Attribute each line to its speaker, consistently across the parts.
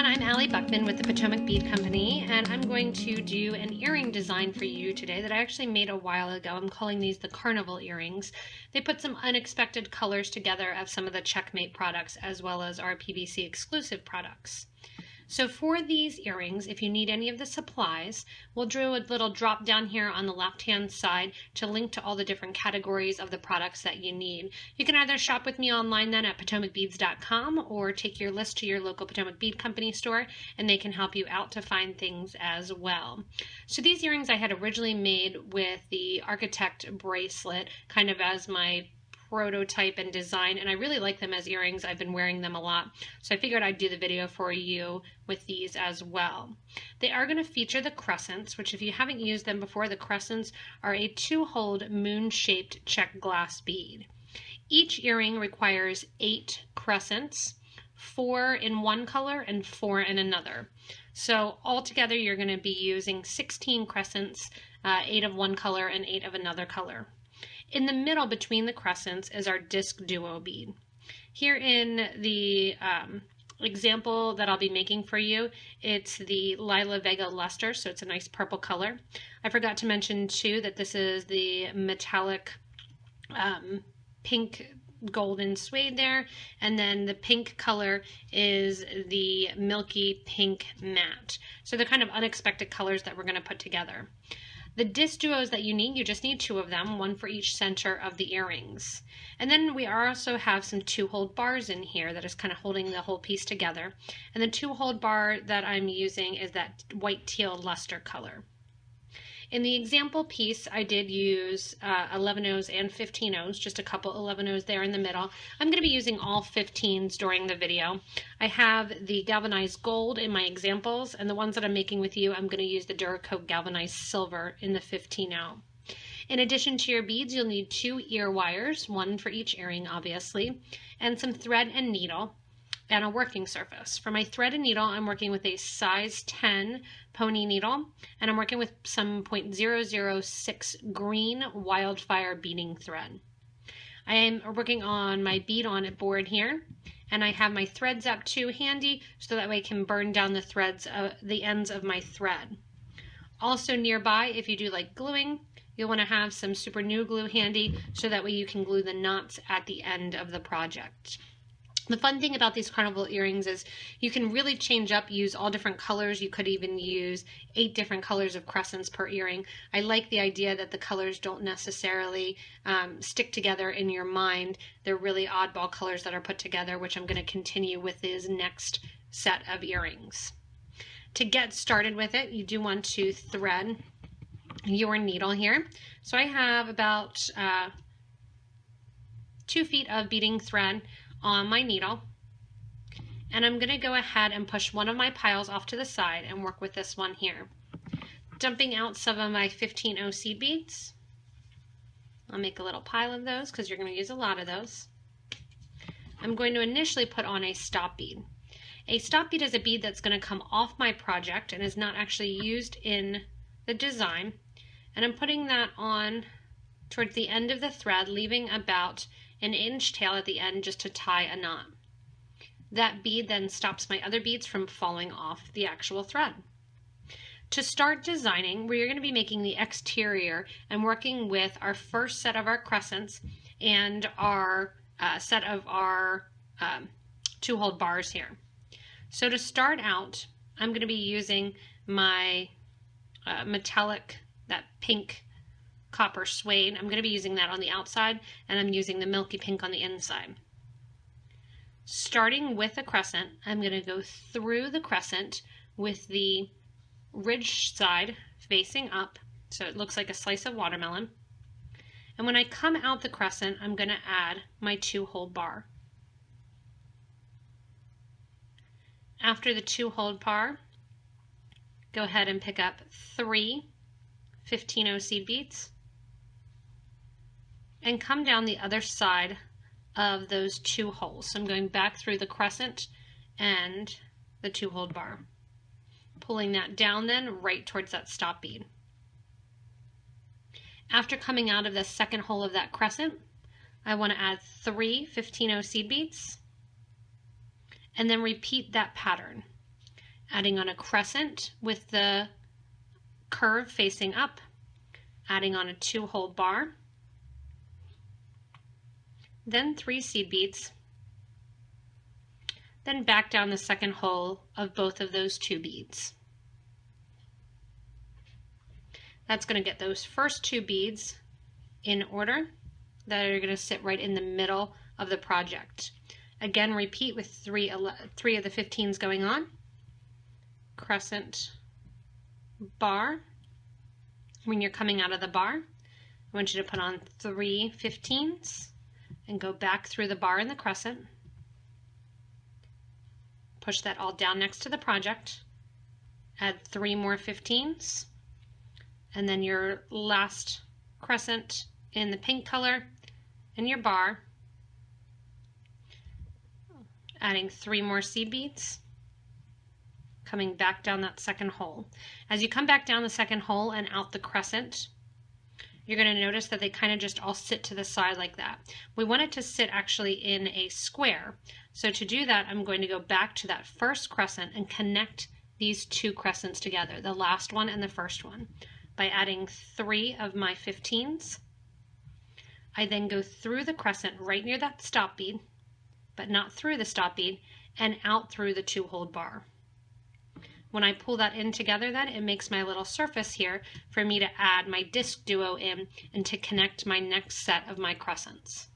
Speaker 1: everyone, I'm Allie Buchman with the Potomac Bead Company, and I'm going to do an earring design for you today that I actually made a while ago. I'm calling these the Carnival Earrings. They put some unexpected colors together of some of the Checkmate products as well as our PBC exclusive products. So for these earrings, if you need any of the supplies, we'll do a little drop down here on the left-hand side to link to all the different categories of the products that you need. You can either shop with me online then at PotomacBeads.com or take your list to your local Potomac Bead Company store and they can help you out to find things as well. So these earrings I had originally made with the Architect bracelet kind of as my prototype and design, and I really like them as earrings. I've been wearing them a lot, so I figured I'd do the video for you with these as well. They are going to feature the crescents, which if you haven't used them before, the crescents are a 2-hold moon-shaped check glass bead. Each earring requires 8 crescents, 4 in one color and 4 in another. So altogether you're going to be using 16 crescents, 8 of one color and 8 of another color. In the middle between the crescents is our disc duo bead. Here in the example that I'll be making for you, it's the Lila Vega Luster, so it's a nice purple color. I forgot to mention too that this is the metallic pink golden suede there, and then the pink color is the milky pink matte. So they're kind of unexpected colors that we're going to put together. The disc duos that you just need 2 of them, 1 for each center of the earrings. And then we also have some 2-hold bars in here that is kind of holding the whole piece together. And the 2-hold bar that I'm using is that white teal luster color. In the example piece, I did use 11/0s and 15/0s, just a couple 11/0s there in the middle. I'm going to be using all 15s during the video. I have the galvanized gold in my examples, and the ones that I'm making with you, I'm going to use the Decorative galvanized silver in the 15/0. In addition to your beads, you'll need 2 ear wires, 1 for each earring obviously, and some thread and needle, and a working surface. For my thread and needle, I'm working with a size 10 pony needle, and I'm working with some .006 green wildfire beading thread. I am working on my beadonit board here, and I have my thread zap 2 handy so that way I can burn down the threads, the ends of my thread. Also nearby, if you do like gluing, you'll want to have some super new glue handy so that way you can glue the knots at the end of the project. The fun thing about these Carnival earrings is you can really change up, use all different colors. You could even use 8 different colors of crescents per earring. I like the idea that the colors don't necessarily stick together in your mind. They're really oddball colors that are put together, which I'm going to continue with this next set of earrings. To get started with it, you do want to thread your needle here. So I have about 2 feet of beading thread on my needle, and I'm going to go ahead and push one of my piles off to the side and work with this one here. Dumping out some of my 15/0 seed beads. I'll make a little pile of those because you're going to use a lot of those. I'm going to initially put on a stop bead. A stop bead is a bead that's going to come off my project and is not actually used in the design, and I'm putting that on towards the end of the thread, leaving about an inch tail at the end just to tie a knot. That bead then stops my other beads from falling off the actual thread. To start designing, we're going to be making the exterior and working with our first set of our crescents and our set of our 2-hold bars here. So to start out, I'm going to be using my metallic, that pink copper suede. I'm going to be using that on the outside, and I'm using the milky pink on the inside. Starting with a crescent, I'm going to go through the crescent with the ridge side facing up, so it looks like a slice of watermelon. And when I come out the crescent, I'm going to add my 2-hold bar. After the 2-hold bar, go ahead and pick up 3 15/0 seed beads and come down the other side of those 2 holes. So I'm going back through the crescent and the 2-hold bar, pulling that down then right towards that stop bead. After coming out of the second hole of that crescent, I want to add 3 15/0 seed beads and then repeat that pattern. adding on a crescent with the curve facing up, adding on a 2-hole bar, then 3 seed beads, then back down the second hole of both of those 2 beads. That's going to get those first 2 beads in order that are going to sit right in the middle of the project. Again, repeat with 3 of the 15s going on. Crescent, bar. When you're coming out of the bar, I want you to put on 3 15s and go back through the bar and the crescent. Push that all down next to the project. Add 3 more 15s, and then your last crescent in the pink color and your bar, adding 3 more seed beads, coming back down that second hole. As you come back down the second hole and out the crescent, you're going to notice that they kind of just all sit to the side like that. We want it to sit actually in a square. So to do that, I'm going to go back to that first crescent and connect these 2 crescents together, the last one and the first one, by adding 3 of my 15s. I then go through the crescent right near that stop bead, but not through the stop bead, and out through the 2-hole bar. When I pull that in together, then it makes my little surface here for me to add my disc duo in and to connect my next set of my crescents.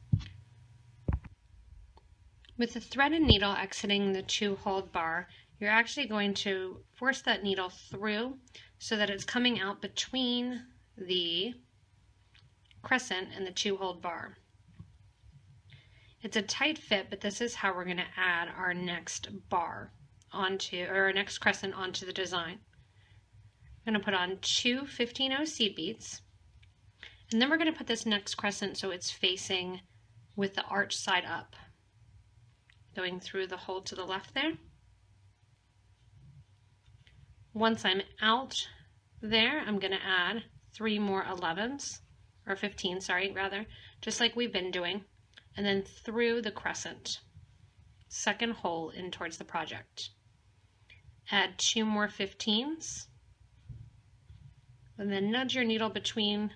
Speaker 1: With the thread and needle exiting the 2-hole bar, you're actually going to force that needle through so that it's coming out between the crescent and the 2-hole bar. It's a tight fit, but this is how we're going to add our next bar onto, or our next crescent onto the design. I'm going to put on 2 15-0 seed beads, and then we're going to put this next crescent so it's facing with the arch side up, going through the hole to the left there. Once I'm out there, I'm going to add 3 more 11s, or 15, sorry, rather, just like we've been doing, and then through the crescent, second hole in towards the project. Add 2 more 15s, and then nudge your needle between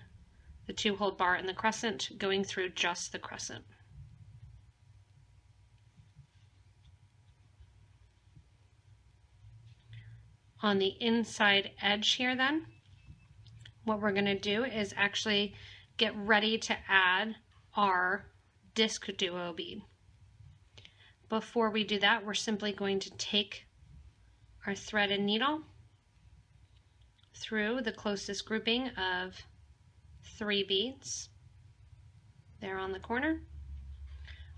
Speaker 1: the 2-hole bar and the crescent, going through just the crescent. On the inside edge here then, what we're going to do is actually get ready to add our disc duo bead. Before we do that, we're simply going to take our thread and needle through the closest grouping of 3 beads there on the corner.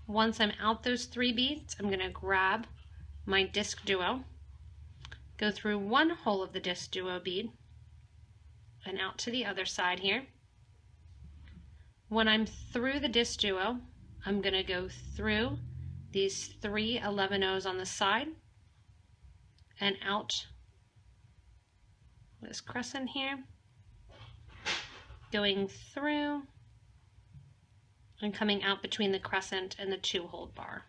Speaker 1: Once I'm out those 3 beads, I'm going to grab my disc duo, go through 1 hole of the disc duo bead and out to the other side here. When I'm through the disc duo, I'm going to go through these 3 11-0s on the side and out this crescent here, going through and coming out between the crescent and the 2-hole bar.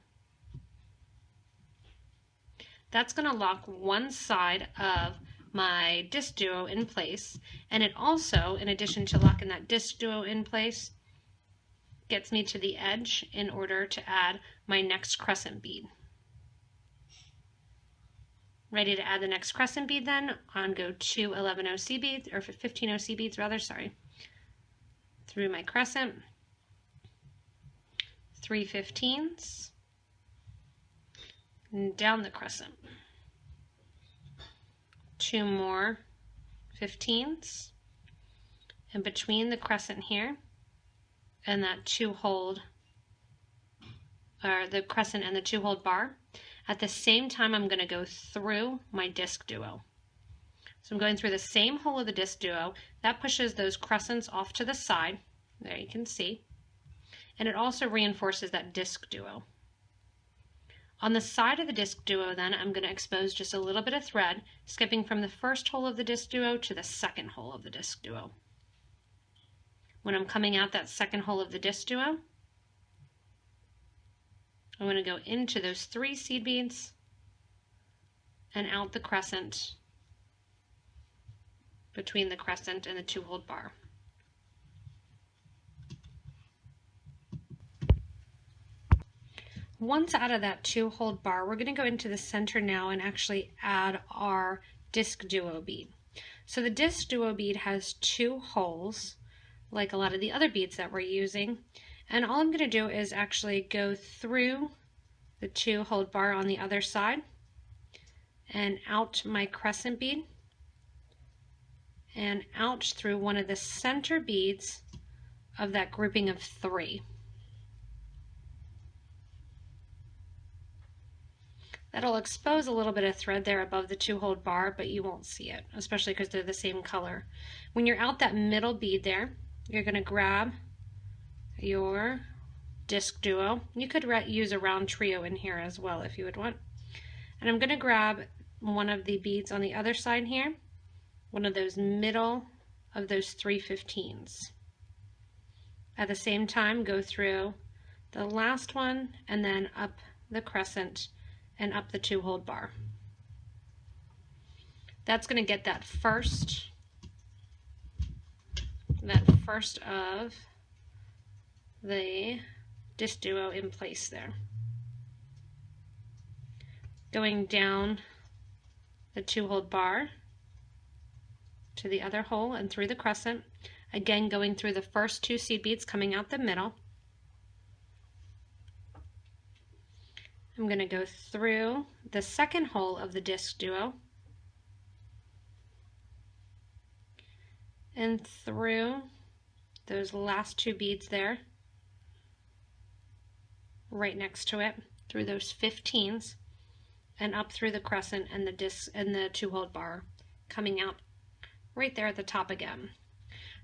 Speaker 1: That's going to lock one side of my disc duo in place, and it also, in addition to locking that disc duo in place, gets me to the edge in order to add my next crescent bead. Ready to add the next crescent bead then, on go 2 11-0 seed beads, or 15-0 seed beads rather, sorry. Through my crescent, 3 15s, and down the crescent. 2 more 15s, and between the crescent here and that 2-hole, or the crescent and the 2-hole bar, at the same time I'm going to go through my disc duo. So I'm going through the same hole of the disc duo. That pushes those crescents off to the side, there you can see, and it also reinforces that disc duo. On the side of the disc duo then, I'm going to expose just a little bit of thread, skipping from the first hole of the disc duo to the second hole of the disc duo. When I'm coming out that second hole of the disc duo, I'm going to go into those 3 seed beads, and out the crescent between the crescent and the 2-hole bar. Once out of that 2-hole bar, we're going to go into the center now and actually add our disc duo bead. So the disc duo bead has 2 holes, like a lot of the other beads that we're using, and all I'm going to do is actually go through the 2-hole bar on the other side and out my crescent bead and out through one of the center beads of that grouping of 3. That'll expose a little bit of thread there above the 2-hole bar, but you won't see it, especially because they're the same color. When you're out that middle bead there, you're going to grab your disc duo. You could use a round trio in here as well if you would want. And I'm going to grab one of the beads on the other side here, one of those middle of those 3/15s. At the same time, go through the last one and then up the crescent and up the 2-hole bar. That's going to get that first of the disc duo in place there. Going down the 2-hole bar to the other hole and through the crescent, again going through the first 2 seed beads coming out the middle. I'm going to go through the second hole of the disc duo and through those last 2 beads there, right next to it, through those 15s, and up through the crescent and the disc and the 2-hole bar, coming out right there at the top again.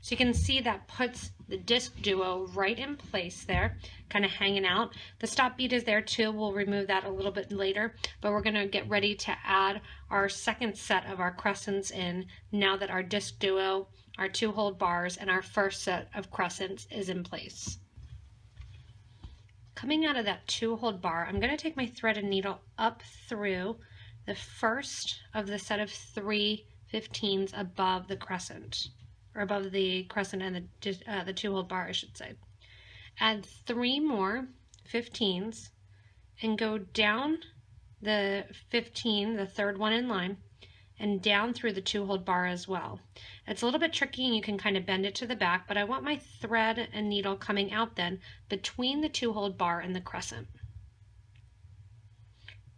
Speaker 1: So you can see that puts the disc duo right in place there, kind of hanging out. The stop bead is there too. We'll remove that a little bit later, but we're going to get ready to add our second set of our crescents in now that our disc duo, our 2-hole bars, and our first set of crescents is in place. Coming out of that 2-hole bar, I'm going to take my thread and needle up through the first of the set of 3 15s above the crescent, or above the crescent and the 2-hole bar, I should say. Add 3 more 15s and go down the 15, the third one in line, and down through the 2-hole bar as well. It's a little bit tricky and you can kind of bend it to the back, but I want my thread and needle coming out then between the 2-hole bar and the crescent.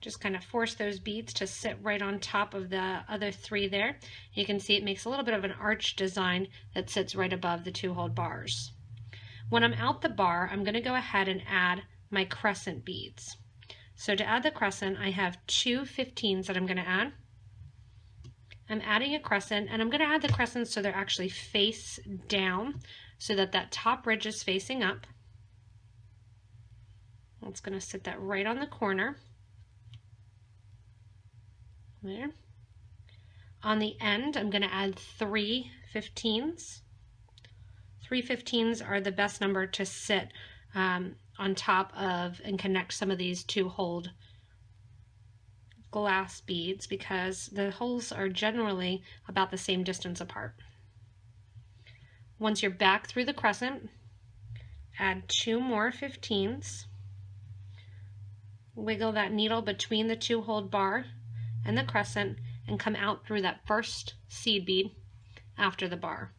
Speaker 1: Just kind of force those beads to sit right on top of the other 3 there. You can see it makes a little bit of an arch design that sits right above the 2-hole bars. When I'm out the bar, I'm going to go ahead and add my crescent beads. So to add the crescent, I have 2 15s that I'm going to add. I'm adding a crescent, and I'm going to add the crescents so they're actually face down so that that top ridge is facing up. It's going to sit that right on the corner. There. On the end, I'm going to add 3 15s. 3 15s are the best number to sit on top of and connect some of these 2-hole glass beads because the holes are generally about the same distance apart. Once you're back through the crescent, add 2 more 15s. Wiggle that needle between the 2-hole bar and the crescent and come out through that first seed bead after the bar.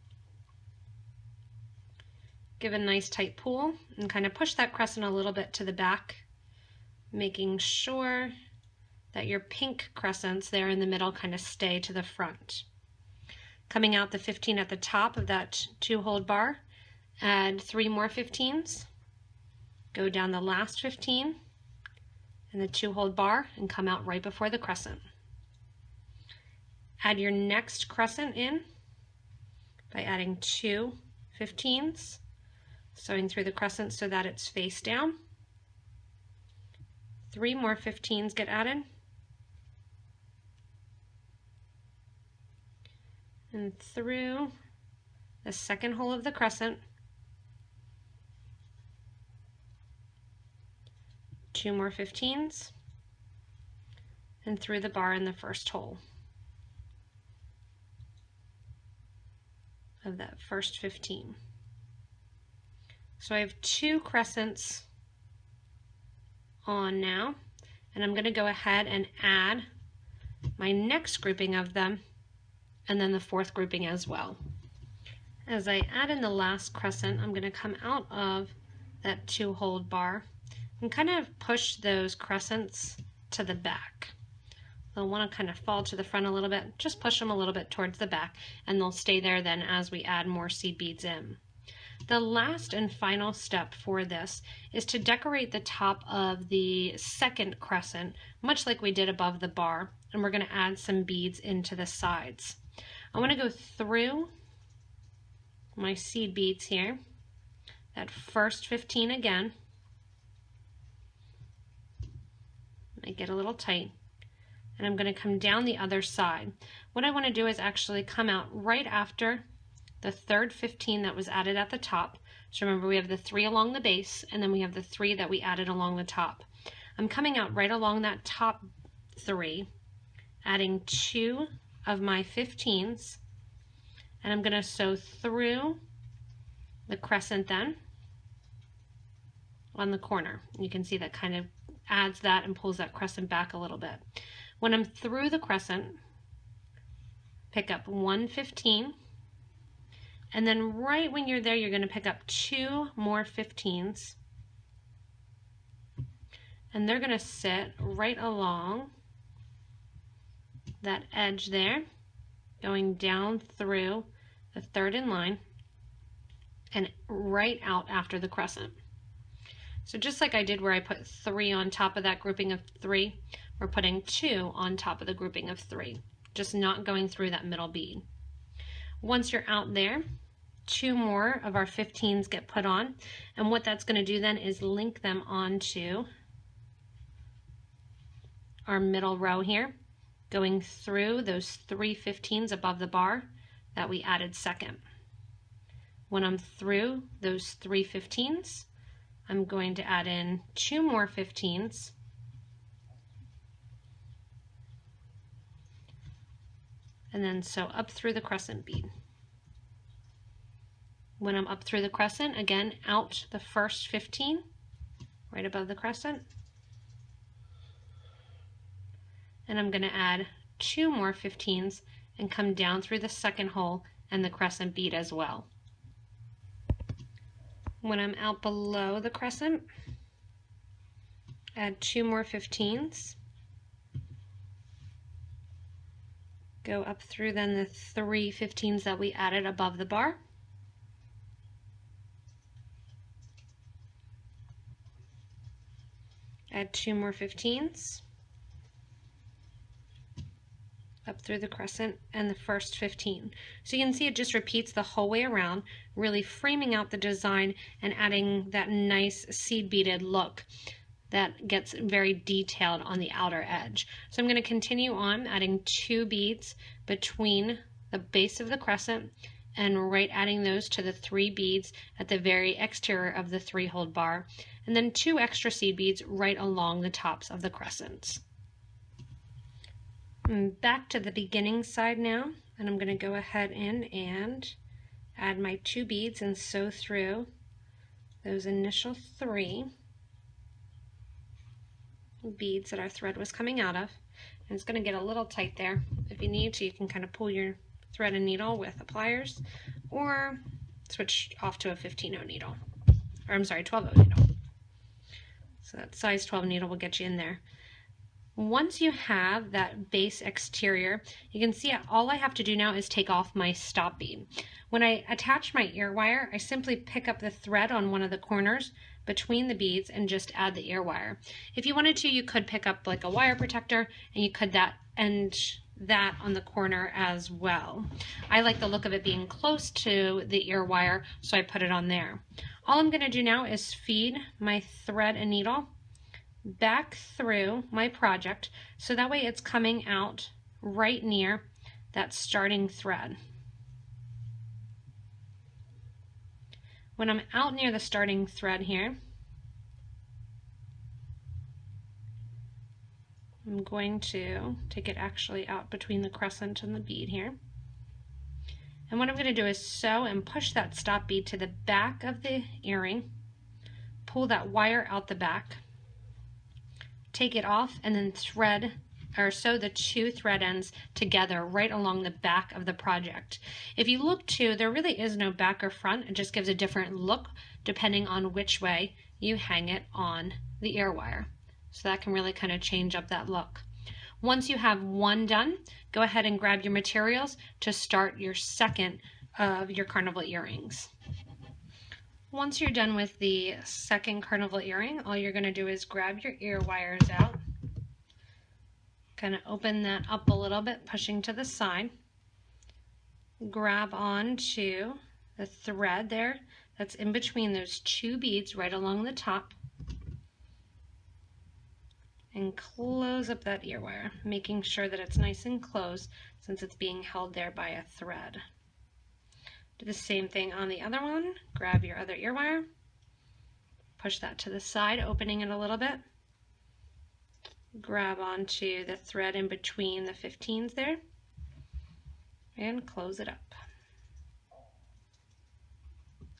Speaker 1: Give a nice tight pull and kind of push that crescent a little bit to the back, making sure that your pink crescents there in the middle kind of stay to the front. Coming out the 15 at the top of that 2-hole bar, add 3 more 15s, go down the last 15 and the 2-hole bar and come out right before the crescent. Add your next crescent in by adding 2 15s, sewing through the crescent so that it's face down. 3 more 15s get added. And through the second hole of the crescent, 2 more 15s, and through the bar in the first hole of that first 15. So I have 2 crescents on now, and I'm going to go ahead and add my next grouping of them and then the 4th grouping as well. As I add in the last crescent, I'm going to come out of that 2-holed bar and kind of push those crescents to the back. They'll want to kind of fall to the front a little bit. Just push them a little bit towards the back, and they'll stay there then as we add more seed beads in. The last and final step for this is to decorate the top of the 2nd crescent, much like we did above the bar, and we're going to add some beads into the sides. I want to go through my seed beads here, that first 15 again. I get a little tight, and I'm going to come down the other side. What I want to do is actually come out right after the 3rd 15 that was added at the top. So remember, we have the 3 along the base, and then we have the 3 that we added along the top. I'm coming out right along that top 3, adding 2 of my 15s, and I'm going to sew through the crescent then on the corner. You can see that kind of adds that and pulls that crescent back a little bit. When I'm through the crescent, pick up 1 15, and then right when you're there, you're going to pick up 2 more 15s, and they're going to sit right along that edge there, going down through the 3rd in line and right out after the crescent. So just like I did where I put 3 on top of that grouping of 3, we're putting 2 on top of the grouping of 3, just not going through that middle bead. Once you're out there, 2 more of our 15s get put on, and what that's going to do then is link them onto our middle row here, going through those 3 15s above the bar that we added second. When I'm through those 3 15s, I'm going to add in 2 more 15s, and then sew up through the crescent bead. When I'm up through the crescent, again, out the first 15, right above the crescent, and I'm going to add 2 more 15s and come down through the 2nd hole and the crescent bead as well. When I'm out below the crescent, add 2 more 15s, go up through then the 3 15s that we added above the bar, add 2 more 15s, up through the crescent and the first 15. So you can see it just repeats the whole way around, really framing out the design and adding that nice seed beaded look that gets very detailed on the outer edge. So I'm going to continue on adding 2 beads between the base of the crescent and right adding those to the 3 beads at the very exterior of the 3-holed bar, and then 2 extra seed beads right along the tops of the crescents. Back to the beginning side now, and I'm going to go ahead in and add my 2 beads and sew through those initial 3 beads that our thread was coming out of. And it's going to get a little tight there. If you need to, you can kind of pull your thread and needle with the pliers, or switch off to a 15-0 needle, or I'm sorry, 12-0 needle. So that size 12 needle will get you in there. Once you have that base exterior, you can see all I have to do now is take off my stop bead. When I attach my ear wire, I simply pick up the thread on one of the corners between the beads and just add the ear wire. If you wanted to, you could pick up like a wire protector and you could end that on the corner as well. I like the look of it being close to the ear wire, so I put it on there. All I'm going to do now is feed my thread and needle back through my project, so that way it's coming out right near that starting thread. When I'm out near the starting thread here, I'm going to take it actually out between the crescent and the bead here. And what I'm going to do is sew and push that stop bead to the back of the earring, pull that wire out the back, take it off, and then thread or sew the two thread ends together right along the back of the project. If you look too, there really is no back or front. It just gives a different look depending on which way you hang it on the ear wire. So that can really kind of change up that look. Once you have one done, go ahead and grab your materials to start your second of your carnival earrings. Once you're done with the second carnival earring, all you're going to do is grab your ear wires out, kind of open that up a little bit, pushing to the side, grab onto the thread there that's in between those two beads right along the top, and close up that ear wire, making sure that it's nice and closed since it's being held there by a thread. Do the same thing on the other one. Grab your other ear wire, push that to the side, opening it a little bit, grab onto the thread in between the 15s there, and close it up.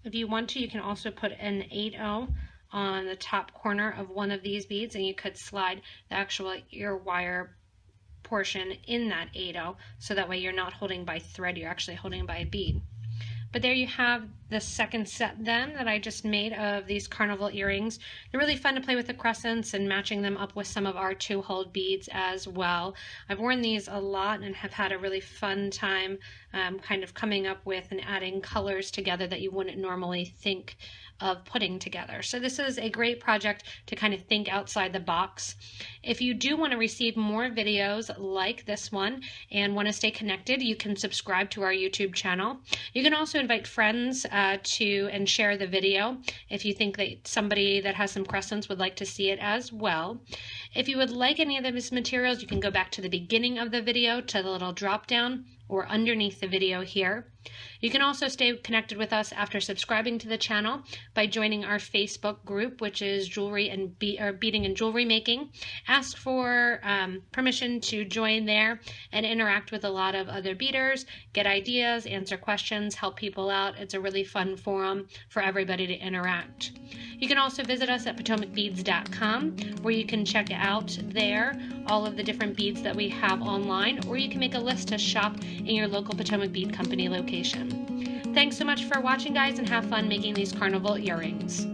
Speaker 1: If you want to, you can also put an 8/0 on the top corner of one of these beads, and you could slide the actual ear wire portion in that 8/0, so that way you're not holding by thread, you're actually holding by a bead. But there you have the second set then that I just made of these carnival earrings. They're really fun to play with the crescents and matching them up with some of our 2-hole beads as well. I've worn these a lot and have had a really fun time kind of coming up with and adding colors together that you wouldn't normally think of putting together. So this is a great project to kind of think outside the box. If you do want to receive more videos like this one and want to stay connected, you can subscribe to our YouTube channel. You can also invite friends to and share the video if you think that somebody that has some crescents would like to see it as well. If you would like any of these materials, you can go back to the beginning of the video to the little drop down or underneath the video here. You can also stay connected with us after subscribing to the channel by joining our Facebook group, which is Jewelry and Beading and Jewelry Making. Ask for permission to join there and interact with a lot of other beaders, get ideas, answer questions, help people out. It's a really fun forum for everybody to interact. You can also visit us at PotomacBeads.com, where you can check out there all of the different beads that we have online, or you can make a list to shop in your local Potomac Bead Company location. Thanks so much for watching, guys, and have fun making these carnival earrings.